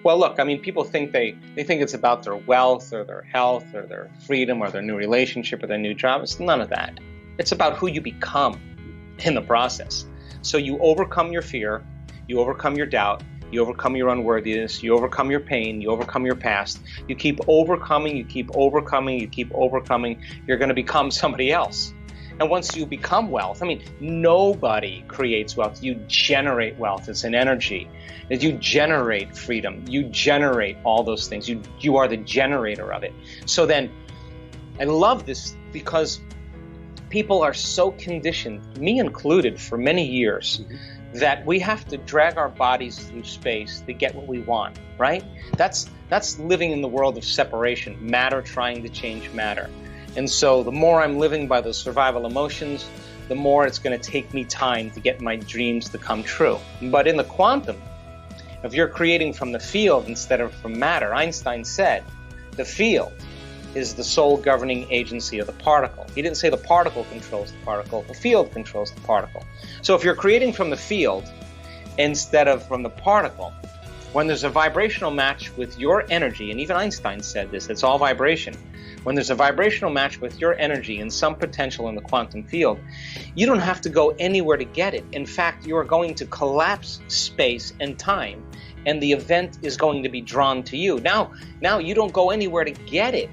Well, look, I mean, people think they think it's about their wealth or their health or their freedom or their new relationship or their new job. It's none of that. It's about who you become in the process. So you overcome your fear, you overcome your doubt, you overcome your unworthiness, you overcome your pain, you overcome your past. You keep overcoming, you keep overcoming, you keep overcoming. You're going to become somebody else. And once you become wealth, I mean, nobody creates wealth. You generate wealth. It's an energy. You generate freedom. You generate all those things. You are the generator of it. So then, I love this because people are so conditioned, me included, for many years, that we have to drag our bodies through space to get what we want, right? That's living in the world of separation, matter trying to change matter. And so the more I'm living by those survival emotions, the more it's going to take me time to get my dreams to come true. But in the quantum, if you're creating from the field instead of from matter, Einstein said the field is the sole governing agency of the particle. He didn't say the particle controls the particle, the field controls the particle. So if you're creating from the field instead of from the particle, when there's a vibrational match with your energy, and even Einstein said this, it's all vibration. When there's a vibrational match with your energy and some potential in the quantum field, you don't have to go anywhere to get it. In fact, you are going to collapse space and time, and the event is going to be drawn to you. Now you don't go anywhere to get it.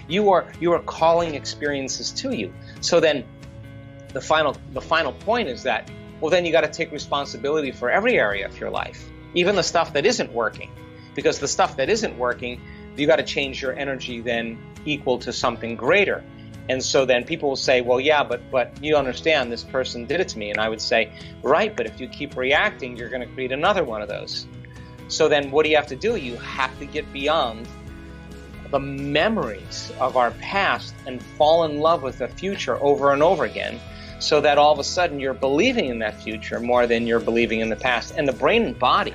You are calling experiences to you. So then the final point is that, well, then you got to take responsibility for every area of your life, even the stuff that isn't working. Because the stuff that isn't working, you got to change your energy then equal to something greater. And so then people will say, well, yeah, but you understand, this person did it to me. And I would say, right, but if you keep reacting, you're going to create another one of those. So then what do you have to do? You have to get beyond the memories of our past and fall in love with the future over and over again, so that all of a sudden you're believing in that future more than you're believing in the past. And the brain and body,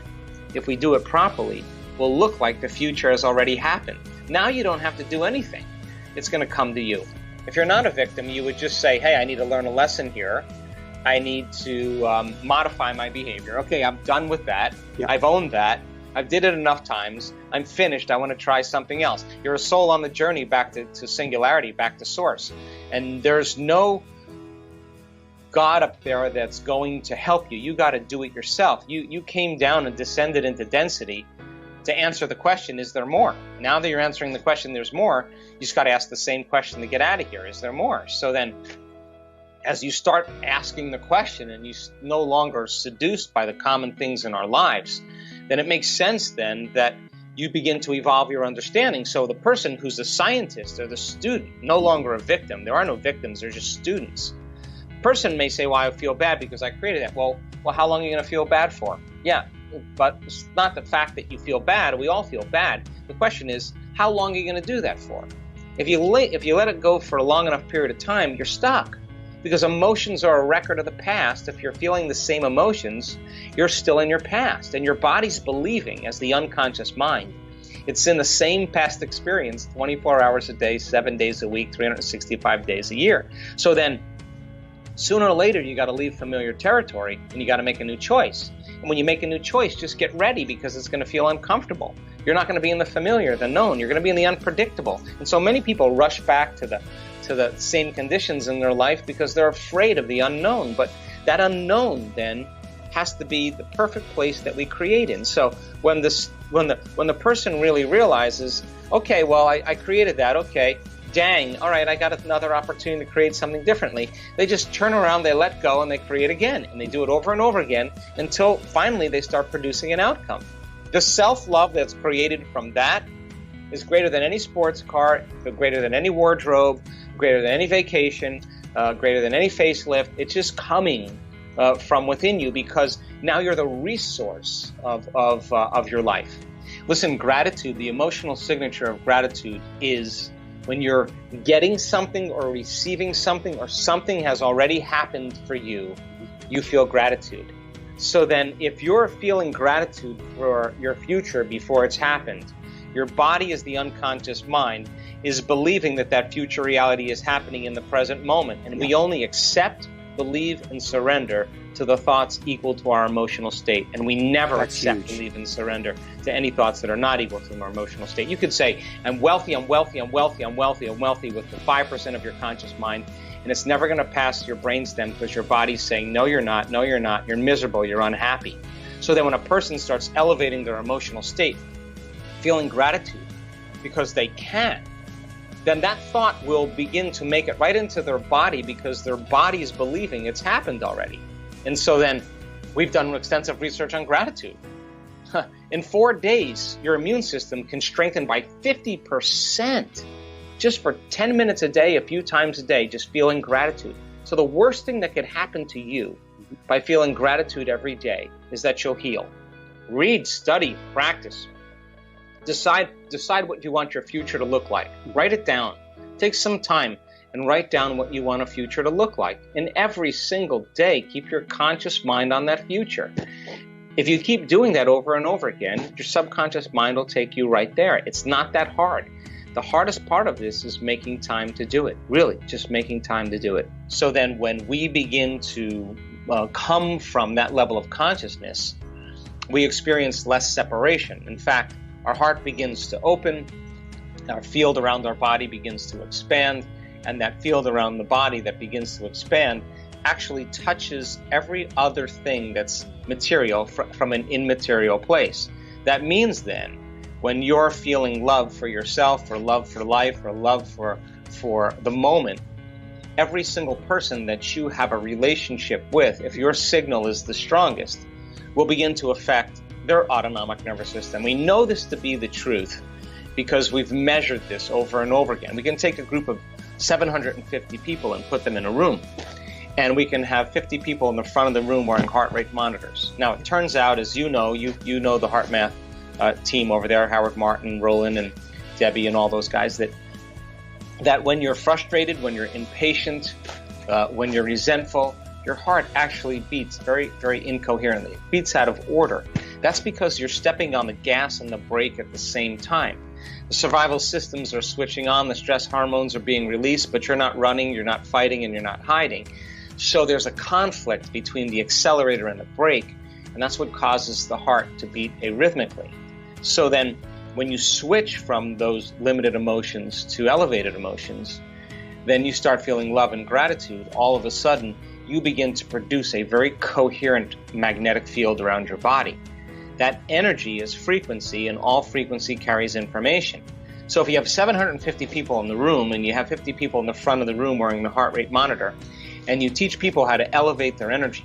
if we do it properly, will look like the future has already happened. Now you don't have to do anything. It's going to come to you. If you're not a victim, you would just say, hey, I need to learn a lesson here. I need to modify my behavior. Okay, I'm done with that. Yep. I've owned that. I did it enough times. I'm finished. I want to try something else. You're a soul on the journey back to singularity, back to source. And there's no God up there that's going to help you. You got to do it yourself. You came down and descended into density to answer the question, is there more? Now that you're answering the question, there's more, you just got to ask the same question to get out of here. Is there more? So then, as you start asking the question and you no longer seduced by the common things in our lives, then it makes sense then that you begin to evolve your understanding. So the person who's the scientist or the student, no longer a victim. There are no victims, they're just students. The person may say, well, I feel bad because I created that. Well, how long are you going to feel bad for? Yeah, but it's not the fact that you feel bad. We all feel bad. The question is, how long are you going to do that for? If you let it go for a long enough period of time, you're stuck. Because emotions are a record of the past. If you're feeling the same emotions, you're still in your past. And your body's believing, as the unconscious mind, it's in the same past experience 24 hours a day, 7 days a week, 365 days a year. So then, sooner or later, you got to leave familiar territory and you got to make a new choice. And when you make a new choice, just get ready because it's going to feel uncomfortable. You're not going to be in the familiar, the known. You're going to be in the unpredictable. And so many people rush back to the same conditions in their life because they're afraid of the unknown. But that unknown then has to be the perfect place that we create in. So when the person really realizes, okay, well, I created that, okay, dang, all right, I got another opportunity to create something differently. They just turn around, they let go, and they create again. And they do it over and over again until finally they start producing an outcome. The self-love that's created from that is greater than any sports car, greater than any wardrobe, greater than any vacation, greater than any facelift. It's just coming from within you because now you're the resource of your life. Listen, gratitude, the emotional signature of gratitude is when you're getting something or receiving something or something has already happened for you, you feel gratitude. So then if you're feeling gratitude for your future before it's happened, your body as the unconscious mind is believing that future reality is happening in the present moment. And we only accept believe and surrender to the thoughts equal to our emotional state, and we never accept, believe, and surrender to any thoughts that are not equal to our emotional state. You could say, I'm wealthy, I'm wealthy, I'm wealthy, I'm wealthy, I'm wealthy with the 5% of your conscious mind, and it's never going to pass your brainstem because your body's saying, no, you're not, no, you're not, you're miserable, you're unhappy. So then when a person starts elevating their emotional state, feeling gratitude because they can, then that thought will begin to make it right into their body because their body is believing it's happened already. And so then we've done extensive research on gratitude. In 4 days, your immune system can strengthen by 50% just for 10 minutes a day, a few times a day, just feeling gratitude. So the worst thing that could happen to you by feeling gratitude every day is that you'll heal. Read, study, practice. Decide what you want your future to look like. Write it down. Take some time and write down what you want a future to look like. And every single day, keep your conscious mind on that future. If you keep doing that over and over again, your subconscious mind will take you right there. It's not that hard. The hardest part of this is making time to do it. Really, just making time to do it. So then when we begin to come from that level of consciousness, we experience less separation. In fact, our heart begins to open, our field around our body begins to expand, and that field around the body that begins to expand actually touches every other thing that's material from an immaterial place. That means then, when you're feeling love for yourself, or love for life, or love for the moment, every single person that you have a relationship with, if your signal is the strongest, will begin to affect their autonomic nervous system. We know this to be the truth because we've measured this over and over again. We can take a group of 750 people and put them in a room, and we can have 50 people in the front of the room wearing heart rate monitors. Now, it turns out, as you know the heart math team over there, Howard Martin, Roland, and Debbie, and all those guys, that when you're frustrated, when you're impatient, when you're resentful, your heart actually beats very, very incoherently. It beats out of order. That's because you're stepping on the gas and the brake at the same time. The survival systems are switching on, the stress hormones are being released, but you're not running, you're not fighting, and you're not hiding. So there's a conflict between the accelerator and the brake, and that's what causes the heart to beat arrhythmically. So then when you switch from those limited emotions to elevated emotions, then you start feeling love and gratitude. All of a sudden, you begin to produce a very coherent magnetic field around your body. That energy is frequency, and all frequency carries information. So if you have 750 people in the room, and you have 50 people in the front of the room wearing the heart rate monitor, and you teach people how to elevate their energy,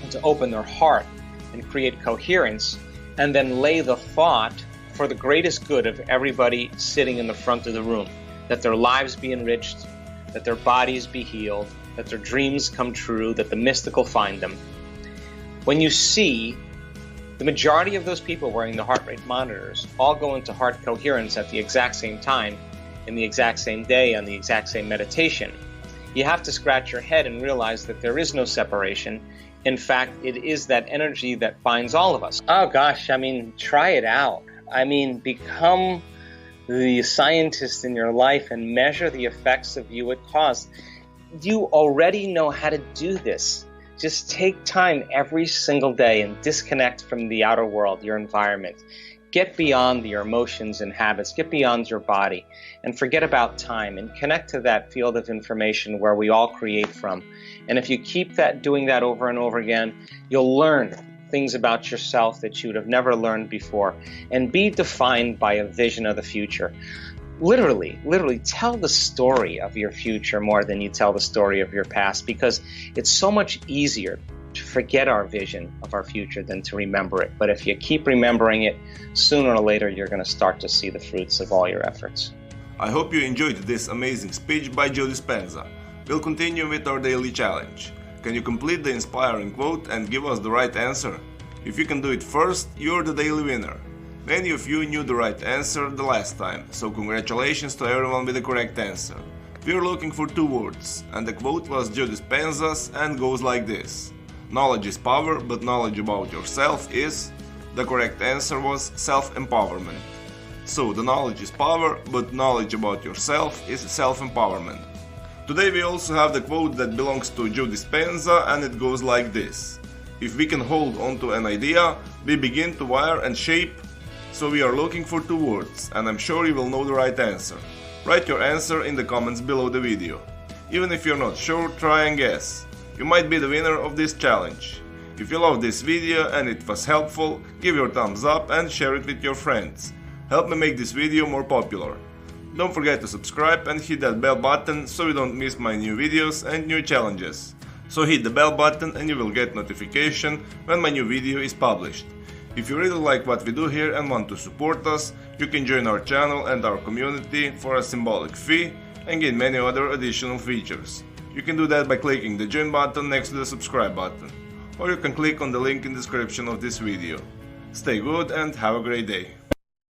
and to open their heart, and create coherence, and then lay the thought for the greatest good of everybody sitting in the front of the room, that their lives be enriched, that their bodies be healed, that their dreams come true, that the mystical find them. When you see the majority of those people wearing the heart rate monitors all go into heart coherence at the exact same time, in the exact same day, on the exact same meditation, you have to scratch your head and realize that there is no separation. In fact, it is that energy that binds all of us. Oh gosh, try it out. Become the scientist in your life and measure the effects of you it caused. You already know how to do this. Just take time every single day and disconnect from the outer world, your environment. Get beyond your emotions and habits. Get beyond your body and forget about time and connect to that field of information where we all create from. And if you keep doing that over and over again, you'll learn things about yourself that you would have never learned before and be defined by a vision of the future. Literally tell the story of your future more than you tell the story of your past, because it's so much easier to forget our vision of our future than to remember it. But if you keep remembering it, sooner or later you're going to start to see the fruits of all your efforts. I hope you enjoyed this amazing speech by Joe Dispenza. We'll continue with our daily challenge. Can you complete the inspiring quote and give us the right answer? If you can do it first, you're the daily winner. Many of you knew the right answer the last time, so congratulations to everyone with the correct answer. We're looking for 2 words, and the quote was Joe Dispenza's and goes like this. Knowledge is power, but knowledge about yourself is... The correct answer was self-empowerment. So the knowledge is power, but knowledge about yourself is self-empowerment. Today we also have the quote that belongs to Joe Dispenza, and it goes like this: if we can hold onto an idea, we begin to wire and shape. So we are looking for 2 words, and I'm sure you will know the right answer. Write your answer in the comments below the video. Even if you're not sure, try and guess. You might be the winner of this challenge. If you loved this video and it was helpful, give your thumbs up and share it with your friends. Help me make this video more popular. Don't forget to subscribe and hit that bell button so you don't miss my new videos and new challenges. So hit the bell button and you will get notification when my new video is published. If you really like what we do here and want to support us, you can join our channel and our community for a symbolic fee and get many other additional features. You can do that by clicking the join button next to the subscribe button, or you can click on the link in the description of this video. Stay good and have a great day.